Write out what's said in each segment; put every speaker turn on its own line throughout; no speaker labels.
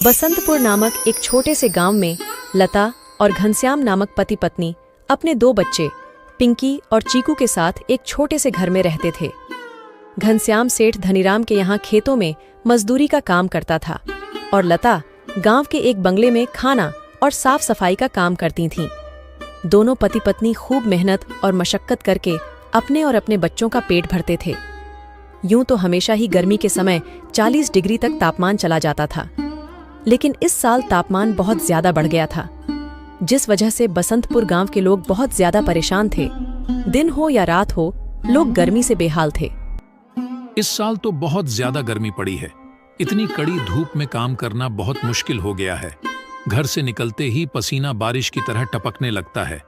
बसंतपुर नामक एक छोटे से गांव में लता और घनश्याम नामक पति पत्नी अपने दो बच्चे पिंकी और चीकू के साथ एक छोटे से घर में रहते थे। घनश्याम सेठ धनीराम के यहाँ खेतों में मजदूरी का काम करता था और लता गांव के एक बंगले में खाना और साफ सफाई का काम करती थीं। दोनों पति पत्नी खूब मेहनत और मशक्कत करके अपने और अपने बच्चों का पेट भरते थे। यूं तो हमेशा ही गर्मी के समय 40 डिग्री तक तापमान चला जाता था, लेकिन इस साल तापमान बहुत ज्यादा बढ़ गया था, जिस वजह से बसंतपुर गांव के लोग बहुत ज्यादा परेशान थे। दिन हो या रात हो, लोग गर्मी से बेहाल थे।
इस साल तो बहुत ज्यादा गर्मी पड़ी है। इतनी कड़ी धूप में काम करना बहुत मुश्किल हो गया है। घर से निकलते ही पसीना बारिश की तरह टपकने लगता है।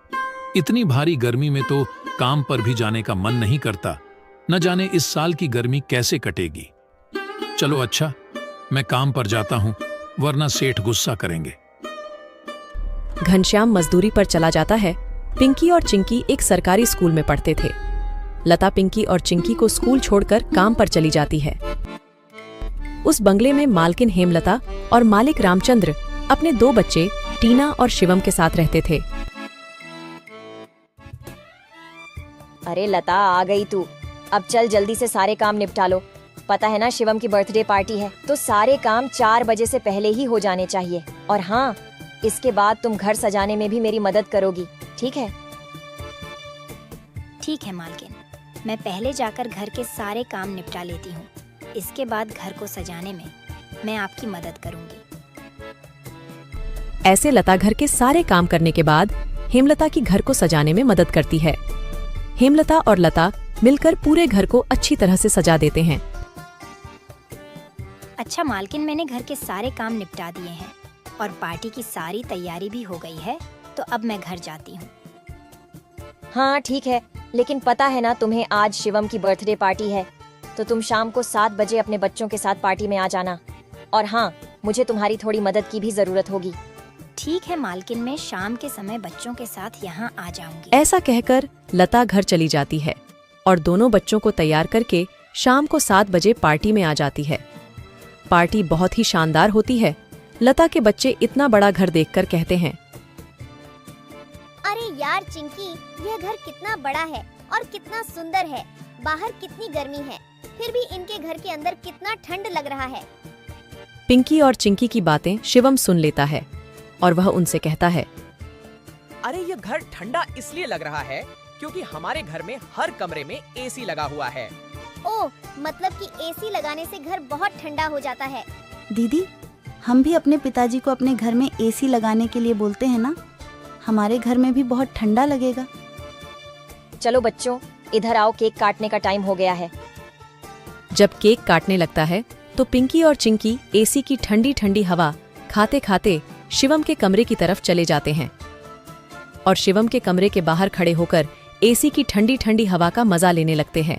इतनी भारी गर्मी में तो काम पर भी जाने का मन नहीं करता। न जाने इस साल की गर्मी कैसे कटेगी। चलो अच्छा, मैं काम पर जाता हूँ, वरना सेठ गुस्सा करेंगे।
घनश्याम मजदूरी पर चला जाता है। पिंकी और चिंकी एक सरकारी स्कूल में पढ़ते थे। लता पिंकी और चिंकी को स्कूल छोड़कर काम पर चली जाती है। उस बंगले में मालकिन हेमलता और मालिक रामचंद्र अपने दो बच्चे टीना और शिवम के साथ रहते थे।
अरे लता, आ गई तू। अब चल जल्दी से सारे काम निपटा लो। पता है ना, शिवम की बर्थडे पार्टी है, तो सारे काम 4 बजे से पहले ही हो जाने चाहिए। और हाँ, इसके बाद तुम घर सजाने में भी मेरी मदद करोगी, ठीक है?
ठीक है मालकिन, मैं पहले जाकर घर के सारे काम निपटा लेती हूँ। इसके बाद घर को सजाने में मैं आपकी मदद करूँगी।
ऐसे लता घर के सारे काम करने के बाद हेमलता की घर को सजाने में मदद करती है। हेमलता और लता मिलकर पूरे घर को अच्छी तरह से सजा देते हैं।
अच्छा मालकिन, मैंने घर के सारे काम निपटा दिए हैं और पार्टी की सारी तैयारी भी हो गई है, तो अब मैं घर जाती हूँ।
हाँ ठीक है, लेकिन पता है ना तुम्हें, आज शिवम की बर्थडे पार्टी है, तो तुम शाम को 7 बजे अपने बच्चों के साथ पार्टी में आ जाना। और हाँ, मुझे तुम्हारी थोड़ी मदद की भी जरूरत होगी।
ठीक है मालकिन, मैं शाम के समय बच्चों के साथ यहाँ आ जाऊंगी।
ऐसा कहकर लता घर चली जाती है और दोनों बच्चों को तैयार करके शाम को 7 बजे पार्टी में आ जाती है। पार्टी बहुत ही शानदार होती है। लता के बच्चे इतना बड़ा घर देखकर कहते हैं,
अरे यार चिंकी, यह घर कितना बड़ा है और कितना सुंदर है। बाहर कितनी गर्मी है, फिर भी इनके घर के अंदर कितना ठंड लग रहा है।
पिंकी और चिंकी की बातें शिवम सुन लेता है और वह उनसे कहता है,
अरे ये घर ठंडा इसलिए लग रहा है क्योंकि हमारे घर में हर कमरे में एसी लगा हुआ है।
ओह, मतलब कि एसी लगाने से घर बहुत ठंडा हो जाता है।
दीदी, हम भी अपने पिताजी को अपने घर में एसी लगाने के लिए बोलते हैं ना, हमारे घर में भी बहुत ठंडा लगेगा।
चलो बच्चों, इधर आओ, केक काटने का टाइम हो गया है।
जब केक काटने लगता है तो पिंकी और चिंकी एसी की ठंडी ठंडी हवा खाते खाते शिवम के कमरे की तरफ चले जाते हैं और शिवम के कमरे के बाहर खड़े होकर एसी की ठंडी ठंडी हवा का मजा लेने लगते हैं।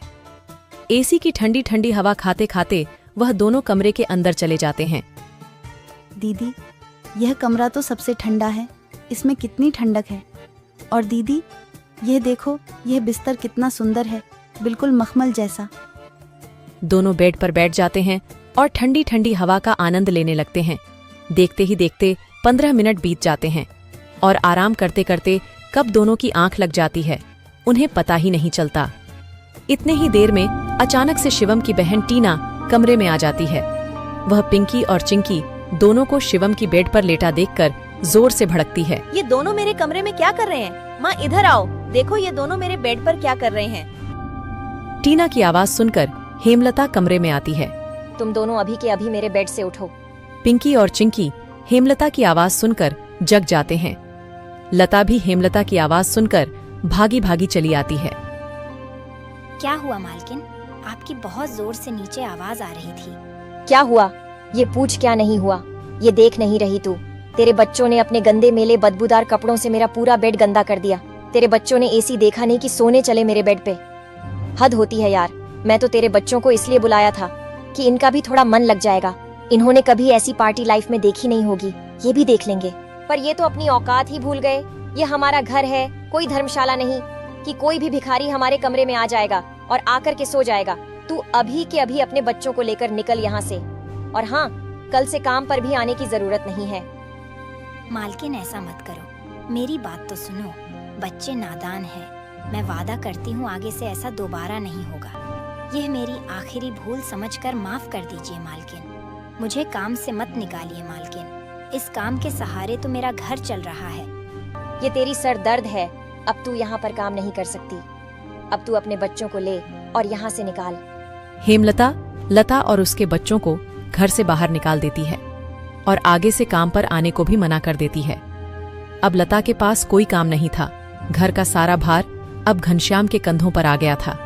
एसी की ठंडी ठंडी हवा खाते खाते वह दोनों कमरे के अंदर चले जाते हैं।
दीदी, यह कमरा तो सबसे ठंडा है, इसमें कितनी ठंडक है। और दीदी, यह देखो, यह बिस्तर कितना सुंदर है, बिल्कुल मखमल जैसा।
दोनों बेड पर बैठ जाते हैं और ठंडी ठंडी हवा का आनंद लेने लगते हैं। देखते ही देखते 15 मिनट बीत जाते हैं और आराम करते करते कब दोनों की आंख लग जाती है, उन्हें पता ही नहीं चलता। इतने ही देर में अचानक से शिवम की बहन टीना कमरे में आ जाती है। वह पिंकी और चिंकी दोनों को शिवम की बेड पर लेटा देखकर जोर से भड़कती है।
ये दोनों मेरे कमरे में क्या कर रहे हैं? माँ इधर आओ, देखो ये दोनों मेरे बेड पर क्या कर रहे हैं।
टीना की आवाज सुनकर हेमलता कमरे में आती है।
तुम दोनों अभी के अभी मेरे बेड से उठो।
पिंकी और चिंकी हेमलता की आवाज सुनकर जग जाते हैं। लता भी हेमलता की आवाज सुनकर भागी भागी चली आती है।
क्या हुआ मालकिन? आपकी बहुत जोर से नीचे आवाज आ रही थी।
क्या हुआ? ये पूछ, क्या नहीं हुआ? ये देख नहीं रही तू? तेरे बच्चों ने अपने गंदे मेले बदबूदार कपड़ों से मेरा पूरा बेड गंदा कर दिया। तेरे बच्चों ने एसी देखा नहीं कि सोने चले मेरे बेड पे। हद होती है यार। मैं तो तेरे बच्चों को इसलिए बुलाया था कि इनका भी थोड़ा मन लग जाएगा। इन्होंने कभी ऐसी पार्टी लाइफ में देखी नहीं होगी, ये भी देख लेंगे। पर ये तो अपनी औकात ही भूल गए। ये हमारा घर है, कोई धर्मशाला नहीं कि कोई भी भिखारी हमारे कमरे में आ जाएगा और आकर के सो जाएगा। तू अभी के अभी अपने बच्चों को लेकर निकल यहाँ से। और हाँ, कल से काम पर भी आने की जरूरत नहीं है।
मालकिन ऐसा मत करो, मेरी बात तो सुनो। बच्चे नादान हैं। मैं वादा करती हूँ आगे से ऐसा दोबारा नहीं होगा। यह मेरी आखिरी भूल समझकर माफ कर दीजिए मालकिन। मुझे काम से मत निकालिए मालकिन। इस काम के सहारे तो मेरा घर चल रहा है।
ये तेरी सर दर्द है। अब तू यहाँ पर काम नहीं कर सकती। अब तू अपने बच्चों को ले और यहाँ से निकाल।
हेमलता लता और उसके बच्चों को घर से बाहर निकाल देती है और आगे से काम पर आने को भी मना कर देती है। अब लता के पास कोई काम नहीं था। घर का सारा भार अब घनश्याम के कंधों पर आ गया था।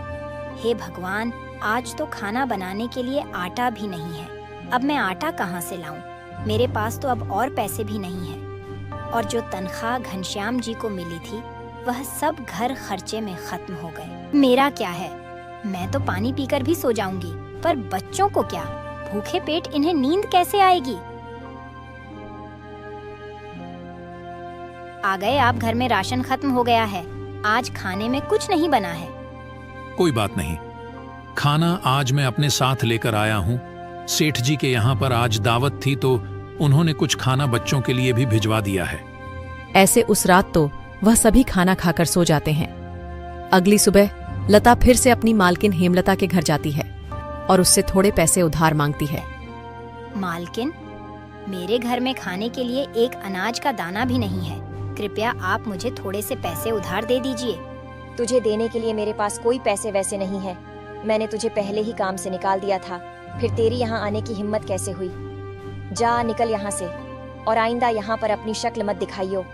हे भगवान, आज तो खाना बनाने के लिए आटा भी नहीं है। अब मैं आटा कहाँ से लाऊं? मेरे पास तो अब और पैसे भी नहीं है। और जो तनख्वाह घनश्याम जी को मिली थी वह सब घर खर्चे में खत्म हो गए। मेरा क्या है? मैं तो पानी पीकर भी सो जाऊंगी, पर बच्चों को क्या? भूखे पेट इन्हें नींद कैसे आएगी? आ गए आप। घर में राशन खत्म हो गया है। आज खाने में कुछ नहीं बना है।
कोई बात नहीं, खाना आज मैं अपने साथ लेकर आया हूँ। सेठ जी के यहाँ पर आज दावत थी तो उन्होंने कुछ खाना बच्चों के लिए भी भिजवा दिया है।
ऐसे उस रात तो वह सभी खाना खाकर सो जाते हैं। अगली सुबह लता फिर से अपनी मालकिन हेमलता के घर जाती है और उससे थोड़े पैसे उधार मांगती है।
मालकिन, मेरे घर में खाने के लिए एक अनाज का दाना भी नहीं है। कृपया आप मुझे थोड़े से पैसे उधार दे दीजिए।
तुझे देने के लिए मेरे पास कोई पैसे वैसे नहीं है। मैंने तुझे पहले ही काम से निकाल दिया था, फिर तेरी यहाँ आने की हिम्मत कैसे हुई? जा निकल यहाँ से और आइंदा यहाँ पर अपनी शक्ल मत दिखाइयो।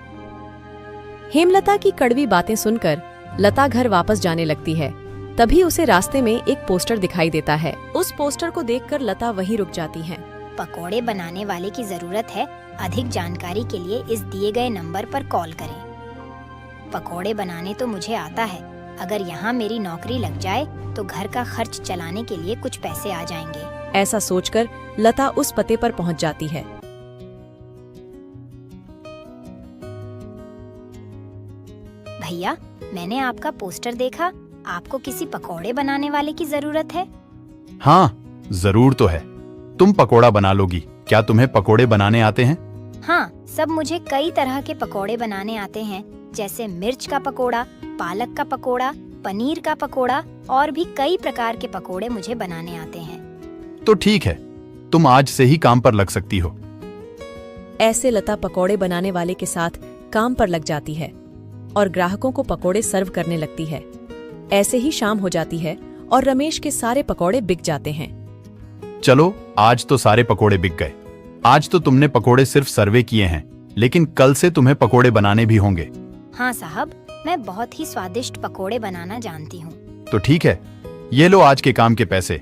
हेमलता की कड़वी बातें सुनकर लता घर वापस जाने लगती है। तभी उसे रास्ते में एक पोस्टर दिखाई देता है। उस पोस्टर को देखकर लता वहीं रुक जाती है।
पकोड़े बनाने वाले की जरूरत है। अधिक जानकारी के लिए इस दिए गए नंबर पर कॉल करें। पकोड़े बनाने तो मुझे आता है। अगर यहाँ मेरी नौकरी लग जाए तो घर का खर्च चलाने के लिए कुछ पैसे आ जाएंगे।
ऐसा सोचकर लता उस पते पर पहुंच जाती है।
भैया, मैंने आपका पोस्टर देखा। आपको किसी पकोड़े बनाने वाले की जरूरत है?
हाँ, जरूर तो है। तुम पकोड़ा बना लोगी। क्या तुम्हें पकोड़े बनाने आते हैं?
हाँ, सब मुझे कई तरह के पकोड़े बनाने आते हैं, जैसे मिर्च का पकोड़ा, पालक का पकोड़ा, पनीर का पकोड़ा और भी कई प्रकार के पकोड़े मुझे बनाने आते हैं।
तो ठीक है, तुम आज से ही काम पर लग सकती हो।
ऐसे लता पकोड़े बनाने वाले के साथ काम पर लग जाती है और ग्राहकों को पकोड़े सर्व करने लगती है। ऐसे ही शाम हो जाती है और रमेश के सारे पकोड़े बिक जाते हैं।
चलो, आज तो सारे पकोड़े बिक गए। आज तो तुमने पकोड़े सिर्फ सर्वे किए हैं, लेकिन कल से तुम्हें पकोड़े बनाने भी होंगे।
हाँ साहब, मैं बहुत ही स्वादिष्ट पकोड़े बनाना जानती हूँ।
तो ठीक है, ये लो आज के काम के पैसे।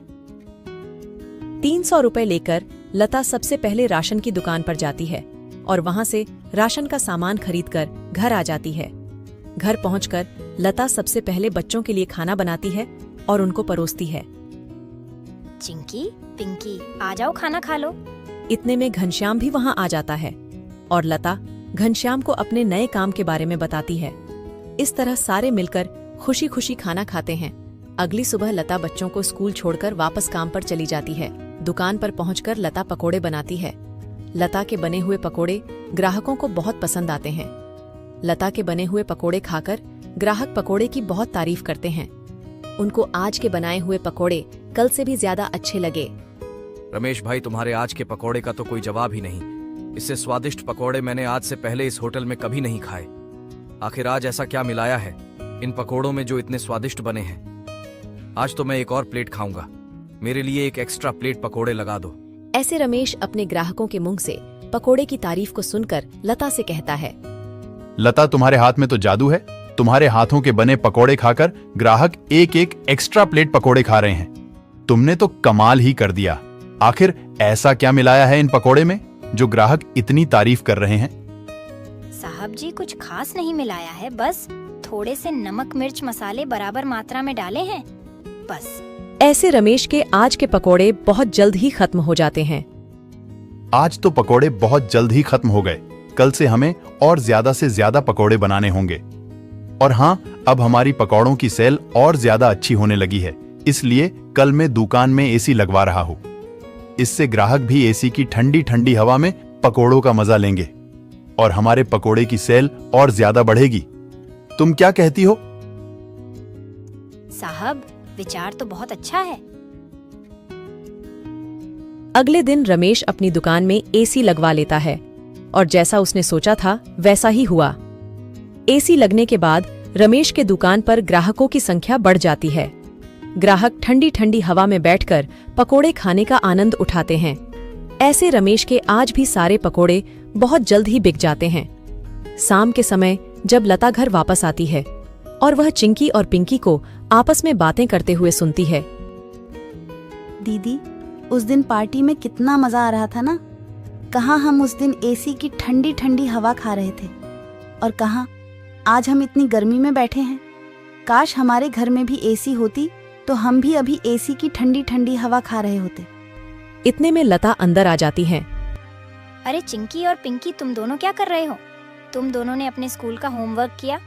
300 रुपए लेकर लता सबसे पहले राशन की दुकान पर जाती है और वहां से राशन का सामान खरीदकर घर आ जाती है। घर पहुंचकर लता सबसे पहले बच्चों के लिए खाना बनाती है और उनको परोसती है।
चिंकी, पिंकी, आ जाओ खाना खा लो।
इतने में घनश्याम भी वहां आ जाता है और लता घनश्याम को अपने नए काम के बारे में बताती है। इस तरह सारे मिलकर खुशी खुशी खाना खाते हैं। अगली सुबह लता बच्चों को स्कूल छोड़कर वापस काम पर चली जाती है। दुकान पर पहुंचकर लता पकोड़े बनाती है। लता के बने हुए पकोड़े ग्राहकों को बहुत पसंद आते हैं। लता के बने हुए पकोड़े खाकर ग्राहक पकोड़े की बहुत तारीफ करते हैं। उनको आज के बनाए हुए पकोड़े कल से भी ज्यादा अच्छे लगे।
रमेश भाई, तुम्हारे आज के पकोड़े का तो कोई जवाब ही नहीं। इससे स्वादिष्ट पकोड़े मैंने आज से पहले इस होटल में कभी नहीं खाए। आखिर आज ऐसा क्या मिलाया है इन पकोड़ों में जो इतने स्वादिष्ट बने हैं? आज तो मैं एक और प्लेट खाऊंगा। मेरे लिए एक एक्स्ट्रा प्लेट पकोड़े लगा दो।
ऐसे रमेश अपने ग्राहकों के मुंह से पकोड़े की तारीफ को सुनकर लता से कहता है,
लता, तुम्हारे हाथ में तो जादू है। तुम्हारे हाथों के बने पकोड़े खाकर ग्राहक एक एक एक्स्ट्रा प्लेट पकोड़े खा रहे हैं। तुमने तो कमाल ही कर दिया। आखिर ऐसा क्या मिलाया है इन पकोड़े में जो ग्राहक इतनी तारीफ कर रहे हैं?
साहब जी, कुछ खास नहीं मिलाया है, बस थोड़े से नमक मिर्च मसाले बराबर मात्रा में डाले हैं, बस।
ऐसे रमेश के आज के पकोड़े बहुत जल्द ही खत्म हो जाते हैं।
आज तो पकोड़े बहुत जल्द ही खत्म हो गए। कल से हमें और ज्यादा से ज्यादा पकोड़े बनाने होंगे। और हाँ, अब हमारी पकोड़ों की सेल और ज्यादा अच्छी होने लगी है, इसलिए कल मैं दुकान में एसी लगवा रहा हूँ। इससे ग्राहक भी एसी की ठंडी ठंडी हवा में पकोड़ों का मजा लेंगे और हमारे पकोड़े की सेल और ज्यादा बढ़ेगी। तुम क्या कहती हो?
साहब, विचार तो बहुत अच्छा है।
अगले दिन रमेश अपनी दुकान में एसी लगवा लेता है और जैसा उसने सोचा था वैसा ही हुआ। एसी लगने के बाद रमेश के दुकान पर ग्राहकों की संख्या बढ़ जाती है। ग्राहक ठंडी ठंडी हवा में बैठकर पकोड़े खाने का आनंद उठाते हैं। ऐसे रमेश के आज भी सारे पकोड़े बहुत जल्द ही बिक जाते हैं। शाम के समय जब लता घर वापस आती है और वह चिंकी और पिंकी को आपस में बातें करते हुए सुनती है।
दीदी, उस दिन पार्टी में कितना मजा आ रहा था ना। कहाँ हम उस दिन एसी की ठंडी ठंडी हवा खा रहे थे और कहाँ आज हम इतनी गर्मी में बैठे हैं। काश हमारे घर में भी एसी होती तो हम भी अभी एसी की ठंडी ठंडी हवा खा रहे होते।
इतने में लता अंदर आ जाती हैं।
अरे चिंकी और पिंकी, तुम दोनों क्या कर रहे हो? तुम दोनों ने अपने स्कूल का होमवर्क किया?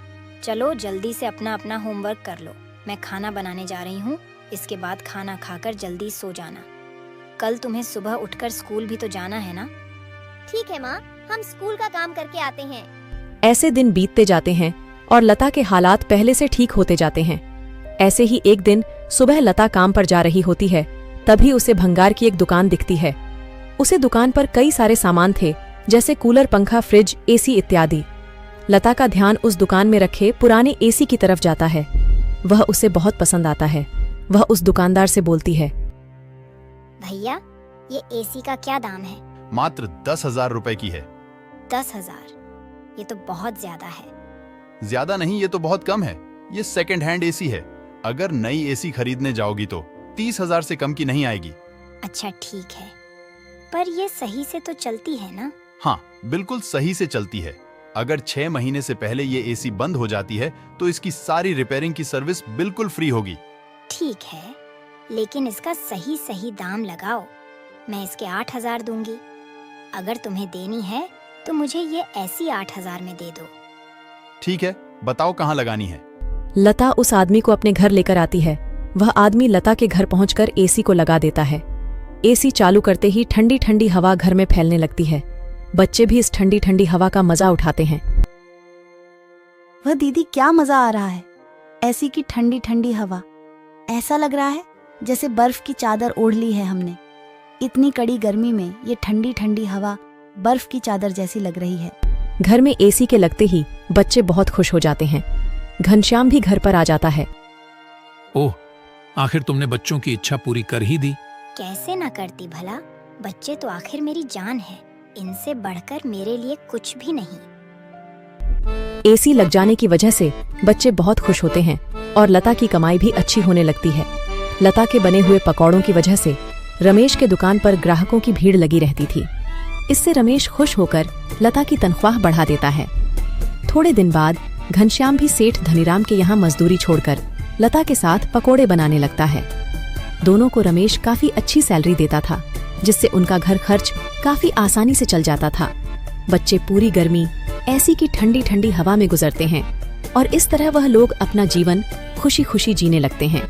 चलो जल्दी से अपना अपना होमवर्क कर लो। मैं खाना बनाने जा रही हूँ। इसके बाद खाना खाकर जल्दी सो जाना। कल तुम्हें सुबह उठकर स्कूल भी तो जाना है ना।
ठीक है माँ, हम स्कूल का काम करके आते हैं।
ऐसे दिन बीतते जाते हैं और लता के हालात पहले से ठीक होते जाते हैं। ऐसे ही एक दिन सुबह लता काम पर जा रही होती है, तभी उसे भंगार की एक दुकान दिखती है। उसे दुकान पर कई सारे सामान थे, जैसे कूलर, पंखा, फ्रिज, एसी इत्यादि। लता का ध्यान उस दुकान में रखे पुराने एसी की तरफ जाता है। वह उसे बहुत पसंद आता है। वह उस दुकानदार से बोलती है,
भैया, ये एसी का क्या दाम है?
मात्र 10,000 रुपए की है।
10,000? ये तो बहुत ज्यादा है।
ज्यादा नहीं, ये तो बहुत कम है। ये सेकंड हैंड एसी है। अगर नई एसी खरीदने जाओगी तो 30,000 से कम की नहीं आएगी।
अच्छा ठीक है, पर ये सही से तो चलती है ना?
हाँ, बिल्कुल सही से चलती है। अगर 6 महीने से पहले ये एसी बंद हो जाती है तो इसकी सारी रिपेयरिंग की सर्विस बिल्कुल फ्री होगी।
ठीक है, लेकिन इसका सही सही दाम लगाओ। मैं इसके 8,000 दूंगी। अगर तुम्हें देनी है तो मुझे ये ऐसी 8,000 में दे दो।
ठीक है, बताओ कहाँ लगानी है।
लता उस आदमी को अपने घर लेकर आती है। वह आदमी लता के घर पहुंचकर एसी को लगा देता है। एसी चालू करते ही ठंडी ठंडी हवा घर में फैलने लगती है। बच्चे भी इस ठंडी ठंडी हवा का मजा उठाते हैं।
वह दीदी, क्या मजा आ रहा है। एसी की ठंडी ठंडी हवा, ऐसा लग रहा है जैसे बर्फ की चादर ओढ़ ली है हमने। इतनी कड़ी गर्मी में ये ठंडी ठंडी हवा बर्फ की चादर जैसी लग रही है।
घर में एसी के लगते ही बच्चे बहुत खुश हो जाते हैं। घनश्याम भी घर पर आ जाता है।
ओह, आखिर तुमने बच्चों की इच्छा पूरी कर ही दी।
कैसे ना करती भला। बच्चे तो आखिर मेरी जान है। इनसे बढ़कर मेरे लिए कुछ भी नहीं।
एसी लग जाने की वजह से बच्चे बहुत खुश होते हैं और लता की कमाई भी अच्छी होने लगती है। लता के बने हुए पकौड़ों की वजह से रमेश के दुकान पर ग्राहकों की भीड़ लगी रहती थी। इससे रमेश खुश होकर लता की तनख्वाह बढ़ा देता है। थोड़े दिन बाद घनश्याम भी सेठ धनीराम के यहाँ मजदूरी छोड़कर लता के साथ पकोड़े बनाने लगता है। दोनों को रमेश काफी अच्छी सैलरी देता था, जिससे उनका घर खर्च काफी आसानी से चल जाता था। बच्चे पूरी गर्मी ऐसी की ठंडी ठंडी हवा में गुजरते हैं और इस तरह वह लोग अपना जीवन खुशी खुशी जीने लगते हैं।